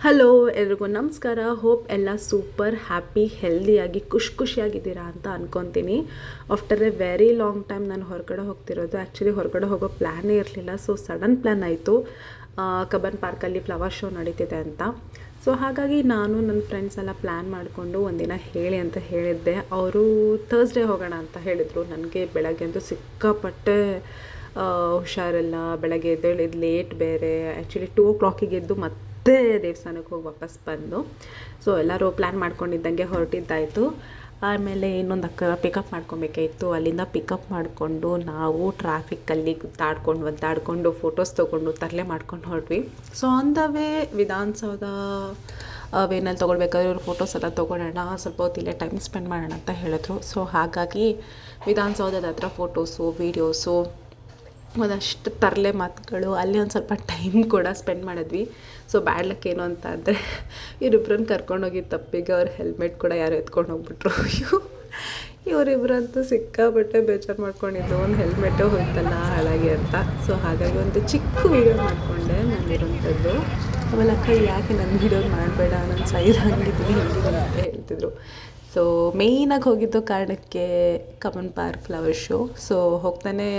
Hello ಎಲ್ರಿಗೂ ನಮಸ್ಕಾರ. Hope ಎಲ್ಲ ಸೂಪರ್ ಹ್ಯಾಪಿ ಹೆಲ್ದಿಯಾಗಿ ಖುಷಿಯಾಗಿದ್ದೀರಾ ಅಂತ ಅಂದ್ಕೊತೀನಿ. After a very long time ನಾನು ಹೊರಗಡೆ ಹೋಗ್ತಿರೋದು. ಆ್ಯಕ್ಚುಲಿ ಹೊರಗಡೆ ಹೋಗೋ ಪ್ಲ್ಯಾನೇ ಇರಲಿಲ್ಲ. ಸೊ ಸಡನ್ ಪ್ಲ್ಯಾನ್ ಆಯಿತು. ಕಬ್ಬನ್ ಪಾರ್ಕಲ್ಲಿ ಫ್ಲವರ್ ಶೋ ನಡೀತಿದೆ ಅಂತ. ಸೊ ಹಾಗಾಗಿ ನಾನು ನನ್ನ ಫ್ರೆಂಡ್ಸ್ ಎಲ್ಲ ಪ್ಲ್ಯಾನ್ ಮಾಡಿಕೊಂಡು ಒಂದಿನ ಹೇಳಿ ಅಂತ ಹೇಳಿದ್ದೆ. ಅವರು ಥರ್ಸ್ಡೇ ಹೋಗೋಣ ಅಂತ ಹೇಳಿದರು. ನನಗೆ ಬೆಳಗ್ಗೆ ಅಂತೂ ಸಿಕ್ಕಾಪಟ್ಟೆ ಹುಷಾರಿಲ್ಲ. ಬೆಳಗ್ಗೆ ಎದ್ದೇಳಿದ್ದು ಲೇಟ್ ಬೇರೆ. ಆ್ಯಕ್ಚುಲಿ 2 o'clock ಎದ್ದು ಮತ್ತೆ ದೇವಸ್ಥಾನಕ್ಕೆ ಹೋಗಿ ವಾಪಸ್ ಬಂದು, ಸೊ ಎಲ್ಲರೂ ಪ್ಲ್ಯಾನ್ ಮಾಡ್ಕೊಂಡಿದ್ದಂಗೆ ಹೊರಟಿದ್ದಾಯಿತು. ಆಮೇಲೆ ಇನ್ನೊಂದು ಅಕ್ಕ ಪಿಕಪ್ ಮಾಡ್ಕೊಬೇಕಾಯಿತು. ಅಲ್ಲಿಂದ ಪಿಕಪ್ ಮಾಡಿಕೊಂಡು ನಾವು ಟ್ರಾಫಿಕ್ಕಲ್ಲಿ ಒದ್ದಾಡ್ಕೊಂಡು ಫೋಟೋಸ್ ತೊಗೊಂಡು ತರಲೆ ಮಾಡ್ಕೊಂಡು ಹೊರಟ್ವಿ. So on the way Vidhana Soudha ವೇನಲ್ಲಿ ತೊಗೊಳ್ಬೇಕಾದ್ರೆ ಇವ್ರು ಫೋಟೋಸ್ ಎಲ್ಲ ತೊಗೊಳ್ಳೋಣ, ಸ್ವಲ್ಪ ಹೊತ್ತಿಲ್ಲೇ ಟೈಮ್ ಸ್ಪೆಂಡ್ ಮಾಡೋಣ ಅಂತ ಹೇಳಿದ್ರು. ಸೊ ಹಾಗಾಗಿ ವಿಧಾನಸೌಧದ ಹತ್ರ ಫೋಟೋಸು ವೀಡಿಯೋಸು ಒಂದಷ್ಟು ತರಲೆ ಮಾತುಗಳು, ಅಲ್ಲಿ ಒಂದು ಸ್ವಲ್ಪ ಟೈಮ್ ಕೂಡ ಸ್ಪೆಂಡ್ ಮಾಡಿದ್ವಿ. ಸೊ ಬ್ಯಾಡ್ ಲಕ್ ಏನು ಅಂತ ಅಂದರೆ ಇವರಿಬ್ಬರನ್ನ ಕರ್ಕೊಂಡೋಗಿದ್ದು ತಪ್ಪಿಗೆ ಅವ್ರ ಹೆಲ್ಮೆಟ್ ಕೂಡ ಯಾರು ಎತ್ಕೊಂಡು ಹೋಗ್ಬಿಟ್ರು. ಇವರಿಬ್ಬರಂತೂ ಸಿಕ್ಕಾಪಟ್ಟೆ ಬೇಜಾರು ಮಾಡ್ಕೊಂಡಿದ್ರು, ಒಂದು ಹೆಲ್ಮೆಟೇ ಹೋಯ್ತಲ್ಲ ಹಾಳಾಗಿ ಅಂತ. ಸೊ ಹಾಗಾಗಿ ಒಂದು ಚಿಕ್ಕ ವೀಡಿಯೋ ಮಾಡಿಕೊಂಡೆ ನನ್ನಿರೋಂಥದ್ದು. ಆಮೇಲೆ ಅಕ್ಕ ಯಾಕೆ ನನ್ನ ವೀಡಿಯೋ ಮಾಡಬೇಡ, ನಾನು ಸೈಜ್ ಹಂಗಿದ್ದೀನಿ ಹಿಂಗಿದ್ದೀನಿ ಅಂತ ಹೇಳ್ತಿದ್ರು. ಸೊ ಮೇಯ್ನಾಗಿ ಹೋಗಿದ್ದು ಕಾರಣಕ್ಕೆ Cubbon park flower show. So ಹೋಗ್ತಾನೆ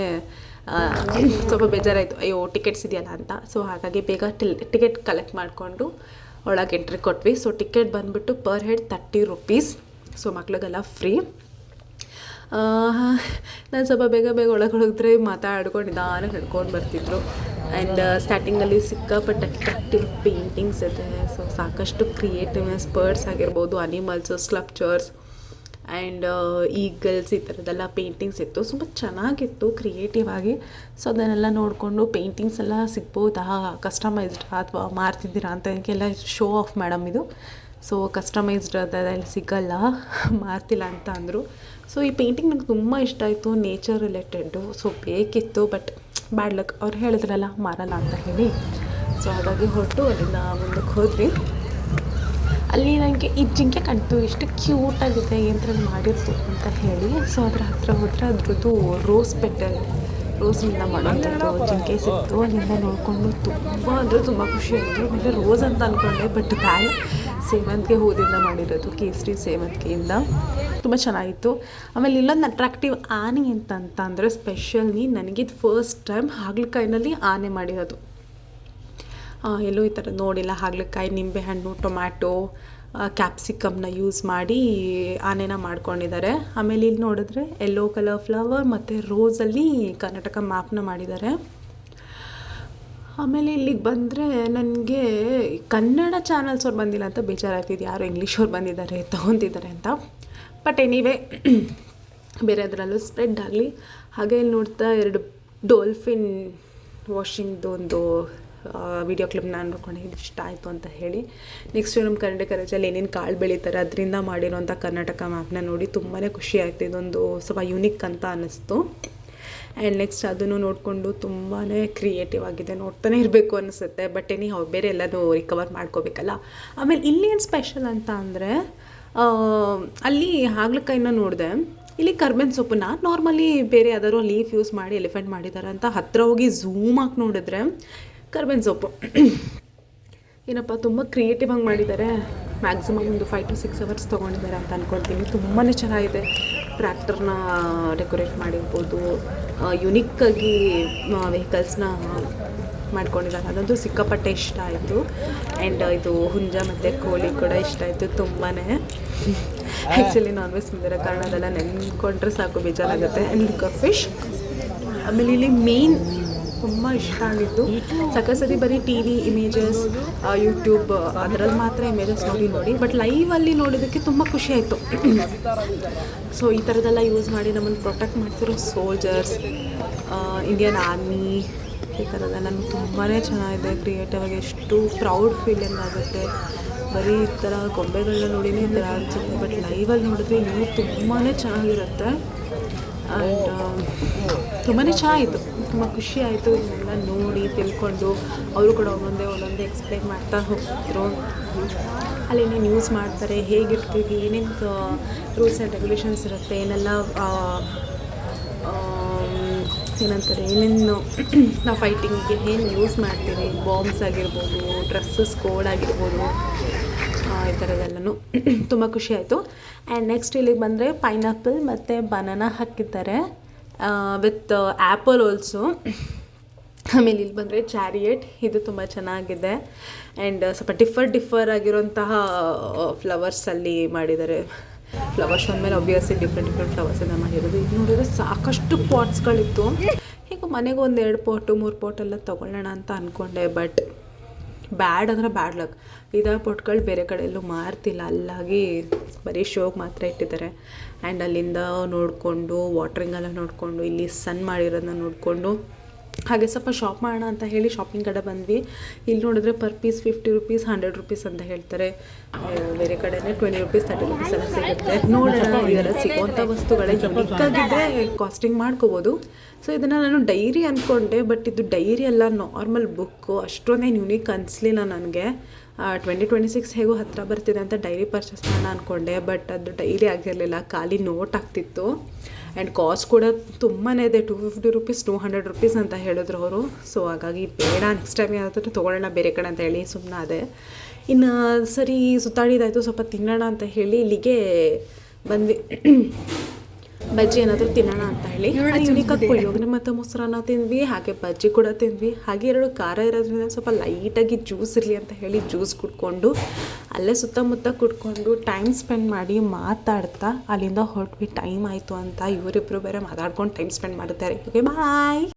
ಸ್ವಲ್ಪ ಬೇಜಾರಾಯಿತು, ಅಯ್ಯೋ ಟಿಕೆಟ್ಸ್ ಇದೆಯಲ್ಲ ಅಂತ. ಸೊ ಹಾಗಾಗಿ ಬೇಗ ಟಿಕೆಟ್ ಕಲೆಕ್ಟ್ ಮಾಡಿಕೊಂಡು ಒಳಗೆ ಎಂಟ್ರಿ ಕೊಟ್ವಿ. ಸೊ ಟಿಕೆಟ್ ಬಂದುಬಿಟ್ಟು ಪರ್ ಹೆಡ್ 30 rupees. ಸೊ ಮಕ್ಳಿಗೆಲ್ಲ ಫ್ರೀ. ನಾನು ಸ್ವಲ್ಪ ಬೇಗ ಒಳಗೆ ಹೋಗಿದ್ರೆ ಮಾತಾಡ್ಕೊಂಡು ನಿಧಾನ ನಡ್ಕೊಂಡು ಬರ್ತಿದ್ರು. ಆ್ಯಂಡ್ ಸ್ಟಾರ್ಟಿಂಗಲ್ಲಿ ಸಿಕ್ಕಾಪಟ್ಟೆ ಅಟ್ರಾಕ್ಟಿವ್ ಪೇಂಟಿಂಗ್ಸ್ ಇದೆ. ಸೊ ಸಾಕಷ್ಟು ಕ್ರಿಯೇಟಿವ್ನೆಸ್, ಬರ್ಡ್ಸ್ ಆಗಿರ್ಬೋದು, ಅನಿಮಲ್ಸು, ಸ್ಕಲ್ಪ್ಚರ್ಸ್ ಆ್ಯಂಡ್ ಈಗಲ್ಸ್, ಈ ಥರದ್ದೆಲ್ಲ ಪೇಂಟಿಂಗ್ಸ್ ಇತ್ತು. ತುಂಬ ಚೆನ್ನಾಗಿತ್ತು ಕ್ರಿಯೇಟಿವ್ ಆಗಿ. ಸೊ ಅದನ್ನೆಲ್ಲ ನೋಡಿಕೊಂಡು ಪೇಂಟಿಂಗ್ಸ್ ಎಲ್ಲ ಸಿಗ್ಬೋದಾ, ಕಸ್ಟಮೈಸ್ಡ್ ಅಥವಾ ಮಾರ್ತಿದ್ದೀರಾ ಅಂತ ಎಲ್ಲ ಶೋ ಆಫ್ ಮೇಡಮ್ ಇದು. ಸೊ ಕಸ್ಟಮೈಸ್ಡ್ ಅದೆಲ್ಲ ಸಿಗಲ್ಲ, ಮಾರ್ತಿಲ್ಲ ಅಂತ ಅಂದರು. ಸೊ ಈ ಪೇಂಟಿಂಗ್ ನಂಗೆ ತುಂಬ ಇಷ್ಟ ಆಯಿತು, ನೇಚರ್ ರಿಲೇಟೆಡ್ಡು. ಸೊ ಬೇಕಿತ್ತು, ಬಟ್ ಬ್ಯಾಡ್ ಲಕ್, ಅವ್ರು ಹೇಳಿದ್ರಲ್ಲ ಮಾರಲ್ಲ ಅಂತ ಹೇಳಿ. ಸೊ ಹಾಗಾಗಿ ಹೊರಟು ಅಲ್ಲಿಂದ ಮುಂದಕ್ಕೆ ಹೋದ್ವಿ. ಅಲ್ಲಿ ನನಗೆ ಈ ಜಿಂಕೆ ಕಾಣ್ತು, ಎಷ್ಟು ಕ್ಯೂಟಾಗಿದೆ, ಏನರಲ್ಲಿ ಮಾಡಿರ್ತು ಅಂತ ಹೇಳಿ. ಸೊ ಅದ್ರ ಹತ್ರ ಹೋದರೆ ಅದ್ರದ್ದು ರೋಸಿಂದ ಮಾಡೋಂಥದ್ದು ಜಿಂಕೆ ಸಿಕ್ತು. ಅಲ್ಲಿಂದ ನೋಡಿಕೊಂಡು ತುಂಬ ಖುಷಿ ಆಯಿತು. ಆಮೇಲೆ ರೋಸ್ ಅಂತ ಅಂದ್ಕೊಂಡೆ, ಬಟ್ ಬ್ಯಾಲ್ ಸೇವಂತಿಗೆ ಹೂದಿಂದ ಮಾಡಿರೋದು, ಕೇಸರಿ ಸೇವಂತಿಗೆಯಿಂದ. ತುಂಬ ಚೆನ್ನಾಗಿತ್ತು. ಆಮೇಲೆ ಇಲ್ಲೊಂದು ಅಟ್ರಾಕ್ಟಿವ್ ಆನೆ ಅಂತ ಅಂದರೆ ಸ್ಪೆಷಲಿ ನನಗಿದು ಫಸ್ಟ್ ಟೈಮ್ ಹಾಗಲಕಾಯಿನಲ್ಲಿ ಆನೆ ಮಾಡಿರೋದು. ಎಲ್ಲೂ ಈ ಥರ ನೋಡಿಲ್ಲ. ಹಾಗಲಕಾಯಿ, ನಿಂಬೆಹಣ್ಣು, ಟೊಮ್ಯಾಟೊ, ಕ್ಯಾಪ್ಸಿಕಮ್ನ ಯೂಸ್ ಮಾಡಿ ಆನೆನ ಮಾಡ್ಕೊಂಡಿದ್ದಾರೆ. ಆಮೇಲೆ ಇಲ್ಲಿ ನೋಡಿದ್ರೆ ಯೆಲ್ಲೋ ಕಲರ್ ಫ್ಲವರ್ ಮತ್ತು ರೋಸಲ್ಲಿ ಕರ್ನಾಟಕ ಮ್ಯಾಪ್ನ ಮಾಡಿದ್ದಾರೆ. ಆಮೇಲೆ ಇಲ್ಲಿಗೆ ಬಂದರೆ ನನಗೆ ಕನ್ನಡ ಚಾನಲ್ಸ್ ಅವ್ರು ಬಂದಿಲ್ಲ ಅಂತ ಬೇಜಾರಾಗ್ತಿದ್ದು, ಯಾರು ಇಂಗ್ಲೀಷವ್ರು ಬಂದಿದ್ದಾರೆ ತೊಗೊತಿದ್ದಾರೆ ಅಂತ. ಬಟ್ ಎನಿವೇ ಬೇರೆದ್ರಲ್ಲೂ ಸ್ಪ್ರೆಡ್ ಆಗಲಿ. ಹಾಗೆ ಇಲ್ಲಿ ನೋಡ್ತಾ 2 ಡಾಲ್ಫಿನ್ ವಾಷಿಂಗ್ದು ಒಂದು ವಿಡಿಯೋ ಕ್ಲಿಪ್ ನಾನು ನೋಡ್ಕೊಂಡಿದ್ದು ಇಷ್ಟ ಆಯಿತು ಅಂತ ಹೇಳಿ. ನೆಕ್ಸ್ಟು ನಮ್ಮ ಕರ್ನಾಟಕ ರಾಜ್ಯದಲ್ಲಿ ಏನೇನು ಕಾಳು ಬೆಳೀತಾರೆ ಅದರಿಂದ ಮಾಡಿರೋಂಥ ಕರ್ನಾಟಕ ಮ್ಯಾಪ್ನ ನೋಡಿ ತುಂಬಾ ಖುಷಿ ಆಯಿತು. ಇದೊಂದು ಸ್ವಲ್ಪ ಯುನಿಕ್ ಅಂತ ಅನ್ನಿಸ್ತು. ಆ್ಯಂಡ್ ನೆಕ್ಸ್ಟ್ ಅದನ್ನು ನೋಡಿಕೊಂಡು ತುಂಬಾ ಕ್ರಿಯೇಟಿವ್ ಆಗಿದೆ, ನೋಡ್ತಾನೆ ಇರಬೇಕು ಅನಿಸುತ್ತೆ. ಬಟ್ ಬೇರೆ ಎಲ್ಲನೂ ರಿಕವರ್ ಮಾಡ್ಕೋಬೇಕಲ್ಲ. ಆಮೇಲೆ ಇಲ್ಲಿ ಏನು ಸ್ಪೆಷಲ್ ಅಂತ ಅಂದರೆ ಅಲ್ಲಿ ಹಾಗಲಕಾಯಿನ ನೋಡಿದೆ, ಇಲ್ಲಿ ಕರ್ಬೇವಿನ ಸೊಪ್ಪನ್ನ ನಾರ್ಮಲಿ ಬೇರೆ ಯಾವ್ದಾದ್ರು ಲೀಫ್ ಯೂಸ್ ಮಾಡಿ ಎಲಿಫೆಂಟ್ ಮಾಡಿದ್ದಾರೆ ಅಂತ ಹತ್ತಿರ ಹೋಗಿ ಝೂಮ್ ಹಾಕಿ ನೋಡಿದ್ರೆ ಕರ್ಬೇವಿನ ಸೊಪ್ಪು ಏನಪ್ಪ ತುಂಬ ಕ್ರಿಯೇಟಿವ್ ಆಗಿ ಮಾಡಿದ್ದಾರೆ. ಮ್ಯಾಕ್ಸಿಮಮ್ ಒಂದು 5 to 6 hours ತೊಗೊಂಡಿದ್ದಾರೆ ಅಂತ ಅಂದ್ಕೊಳ್ತೀನಿ. ತುಂಬಾ ಚೆನ್ನಾಗಿದೆ. ಟ್ರ್ಯಾಕ್ಟರ್ನ ಡೆಕೋರೇಟ್ ಮಾಡಿರ್ಬೋದು, ಯುನಿಕ್ಕಾಗಿ ವೆಹಿಕಲ್ಸ್ನ ಮಾಡ್ಕೊಂಡಿದ್ದಾರೆ. ಅದಂತೂ ಸಿಕ್ಕಾಪಟ್ಟೆ ಇಷ್ಟ ಆಯಿತು. ಆ್ಯಂಡ್ ಇದು ಹುಂಜ ಮತ್ತು ಕೋಳಿ ಕೂಡ ಇಷ್ಟ ಆಯಿತು ತುಂಬಾ. ಆ್ಯಕ್ಚುಲಿ ನಾನ್ ವೆಜ್ ತಿಂದಿರೋ ಕಾರಣ ಅದೆಲ್ಲ ನೆನ್ಕೊಂಡ್ರೆ ಸಾಕು ಬೇಜಾರಾಗುತ್ತೆ. And fish. ಆಮೇಲೆ ಇಲ್ಲಿ ಮೇನ್ ತುಂಬ ಇಷ್ಟ ಆಗಿತ್ತು. ಸತಿ ಬರೀ TV ಇಮೇಜಸ್, ಯೂಟ್ಯೂಬ್ ಅದರಲ್ಲಿ ಮಾತ್ರ ಇಮೇಜಸ್ ನೋಡಿ ಬಟ್ ಲೈವಲ್ಲಿ ನೋಡೋದಕ್ಕೆ ತುಂಬ ಖುಷಿ ಆಯಿತು. ಸೊ ಈ ಥರದ್ದೆಲ್ಲ ಯೂಸ್ ಮಾಡಿ ನಮ್ಮನ್ನು ಪ್ರೊಟೆಕ್ಟ್ ಮಾಡ್ತಿರೋ ಸೋಲ್ಜರ್ಸ್, ಇಂಡಿಯನ್ ಆರ್ಮಿ, ಈ ಥರದ್ದೆಲ್ಲ ತುಂಬಾ ಚೆನ್ನಾಗಿದೆ. ಕ್ರಿಯೇಟಿವ್ ಆಗಿ ಎಷ್ಟು ಪ್ರೌಡ್ ಫೀಲಿಂಗ್ ಆಗುತ್ತೆ. ಬರೀ ಈ ಥರ ಗೊಂಬೆಗಳನ್ನ ನೋಡಿನೇ ಈ ಥರ ಅನಿಸುತ್ತೆ, ಬಟ್ ಲೈವಲ್ಲಿ ನೋಡಿದ್ರೆ ಇನ್ನೂ ತುಂಬಾ ಚೆನ್ನಾಗಿರುತ್ತೆ. ಆ್ಯಂಡ್ ತುಂಬಾ ಚೆನ್ನಾಗಿತ್ತು, ತುಂಬ ಖುಷಿ ಆಯಿತು. ಇದನ್ನೆಲ್ಲ ನೋಡಿ ತಿಳ್ಕೊಂಡು ಅವರು ಕೂಡ ಒಂದೊಂದೇ ಎಕ್ಸ್ಪ್ಲೈನ್ ಮಾಡ್ತಾ ಹೋಗ್ತಿದ್ರು. ಅಲ್ಲಿ ಏನೇನು ಯೂಸ್ ಮಾಡ್ತಾರೆ, ಹೇಗಿರ್ತೀವಿ, ಏನೇನು ರೂಲ್ಸ್ ಆ್ಯಂಡ್ ರೆಗ್ಯುಲೇಷನ್ಸ್ ಇರುತ್ತೆ, ಏನೆಲ್ಲ ಏನಂತಾರೆ ಏನೇನು ನಾವು ಫೈಟಿಂಗಿಗೆ ಏನು ಯೂಸ್ ಮಾಡ್ತೀವಿ, ಬಾಂಬ್ಸ್ ಆಗಿರ್ಬೋದು, ಡ್ರೆಸ್ಸಸ್ ಕೋಡ್ ಆಗಿರ್ಬೋದು, ಈ ಥರದ್ದೆಲ್ಲನೂ ತುಂಬ ಖುಷಿ ಆಯಿತು. ಆ್ಯಂಡ್ ನೆಕ್ಸ್ಟ್ ಇಲ್ಲಿಗೆ ಬಂದರೆ ಪೈನಾಪಲ್ ಮತ್ತು ಬನಾನಾ ಹಾಕಿದ್ದಾರೆ ವಿತ್ ಆ್ಯಪಲ್ ಆಲ್ಸೋ. ಆಮೇಲೆ ಇಲ್ಲಿ ಬಂದರೆ ಚಾರಿಯೇಟ್, ಇದು ತುಂಬ ಚೆನ್ನಾಗಿದೆ. ಆ್ಯಂಡ್ ಸ್ವಲ್ಪ ಡಿಫರ್ ಆಗಿರೋಂತಹ ಫ್ಲವರ್ಸಲ್ಲಿ ಮಾಡಿದ್ದಾರೆ. ಫ್ಲವರ್ಸ್ ಅಂದಮೇಲೆ ಆಬ್ವಿಯಸ್ಲಿ ಡಿಫ್ರೆಂಟ್ ಫ್ಲವರ್ಸಿಂದ ಮಾಡಿರೋದು. ಇದು ನೋಡಿದ್ರೆ ಸಾಕಷ್ಟು ಪಾಟ್ಸ್ಗಳಿತ್ತು. ಈಗ ಮನೆಗೆ ಒಂದು 2 ಪಾಟು 3 ಪಾಟೆಲ್ಲ ತೊಗೊಳ್ಳೋಣ ಅಂತ ಅಂದ್ಕೊಂಡೆ. ಬಟ್ ಬ್ಯಾಡ್ ಅಂದರೆ ಬ್ಯಾಡ್ ಲಕ್, ಇದೇ ಪಾಟ್ಗಳು ಬೇರೆ ಕಡೆ ಎಲ್ಲೂ ಮಾರ್ತಿಲ್ಲ, ಅಲ್ಲಾಗಿ ಬರೀ ಶೋಗೆ ಮಾತ್ರ ಇಟ್ಟಿದ್ದಾರೆ. ಆ್ಯಂಡ್ ಅಲ್ಲಿಂದ ನೋಡಿಕೊಂಡು ವಾಟ್ರಿಂಗೆಲ್ಲ ನೋಡಿಕೊಂಡು ಇಲ್ಲಿ ಸನ್ ಮಾಡಿರೋದನ್ನ ನೋಡಿಕೊಂಡು ಹಾಗೆ ಸ್ವಲ್ಪ ಶಾಪ್ ಮಾಡೋಣ ಅಂತ ಹೇಳಿ ಶಾಪಿಂಗ್ ಕಡೆ ಬಂದ್ವಿ. ಇಲ್ಲಿ ನೋಡಿದ್ರೆ ಪರ್ ಪೀಸ್ 50 ರೂಪೀಸ್ 100 ರೂಪೀಸ್ ಅಂತ ಹೇಳ್ತಾರೆ. ಬೇರೆ ಕಡೆನೇ 20 ರೂಪೀಸ್ 30 ರೂಪೀಸ್ ಎಲ್ಲ ಸಿಗುತ್ತೆ. ನೋಡೋಣ, ಇದೆಲ್ಲ ಸಿಗೋವಂಥ ವಸ್ತುಗಳೇ ಯುನಿಕ್ಕಾಗಿದ್ದರೆ ಕಾಸ್ಟಿಂಗ್ ಮಾಡ್ಕೋಬೋದು. ಸೊ ಇದನ್ನು ನಾನು ಡೈರಿ ಅಂದ್ಕೊಂಡೆ, ಬಟ್ ಇದು ಡೈರಿ ಅಲ್ಲ, ನಾರ್ಮಲ್ ಬುಕ್ಕು. ಅಷ್ಟೊಂದೇನು ಯುನೀಕ್ ಅನಿಸ್ಲಿಲ್ಲ ನನಗೆ. 2026 ಹೇಗೂ ಹತ್ತಿರ ಬರ್ತಿದೆ ಅಂತ ಡೈರಿ ಪರ್ಚೇಸ್ ಮಾಡೋಣ ಅಂದ್ಕೊಂಡೆ, ಬಟ್ ಅದು ಡೈರಿ ಆಗಿರಲಿಲ್ಲ, ಖಾಲಿ ನೋಟ್ ಆಗ್ತಿತ್ತು. ಆ್ಯಂಡ್ ಕಾಸ್ಟ್ ಕೂಡ ತುಂಬಾ ಇದೆ, 250 ರೂಪೀಸ್ 200 ರೂಪೀಸ್ ಅಂತ ಹೇಳಿದ್ರು ಅವರು. ಸೊ ಹಾಗಾಗಿ ಬೇಡ, ನೆಕ್ಸ್ಟ್ ಟೈಮ್ ಯಾವ್ದಾದ್ರು ತೊಗೊಳ್ಳೋಣ ಬೇರೆ ಕಡೆ ಅಂತ ಹೇಳಿ ಸುಮ್ಮನೆ ಅದೇ. ಇನ್ನು ಸರಿ ಸುತ್ತಾಡಿದಾಯಿತು, ಸ್ವಲ್ಪ ತಿನ್ನೋಣ ಅಂತ ಹೇಳಿ ಇಲ್ಲಿಗೆ ಬಂದ್ವಿ. ಬಜ್ಜಿ ಏನಾದರೂ ತಿನ್ನೋಣ ಅಂತ ಹೇಳಿ ಯುನಿಕಾಗಿ ಪುಳಿಯೋಗರೆ ಮತ್ತು ಮೊಸರನ್ನ ತಿಂದ್ವಿ, ಹಾಗೆ ಬಜ್ಜಿ ಕೂಡ ತಿಂದ್ವಿ. ಹಾಗೆ 2 ಖಾರ ಇರೋದ್ರಿಂದ ಸ್ವಲ್ಪ ಲೈಟಾಗಿ ಜ್ಯೂಸ್ ಇರಲಿ ಅಂತ ಹೇಳಿ ಜ್ಯೂಸ್ ಕುಡ್ಕೊಂಡು ಅಲ್ಲೇ ಸುತ್ತಮುತ್ತ ಕುಡ್ಕೊಂಡು ಟೈಮ್ ಸ್ಪೆಂಡ್ ಮಾಡಿ ಮಾತಾಡ್ತಾ ಅಲ್ಲಿಂದ ಹೊರಟ್ವಿ. ಟೈಮ್ ಆಯಿತು ಅಂತ ಇವರಿಬ್ಬರು ಬೇರೆ ಮಾತಾಡ್ಕೊಂಡು ಟೈಮ್ ಸ್ಪೆಂಡ್ ಮಾಡುತ್ತಾರೆ. ಓಕೆ ಬಾಯ್.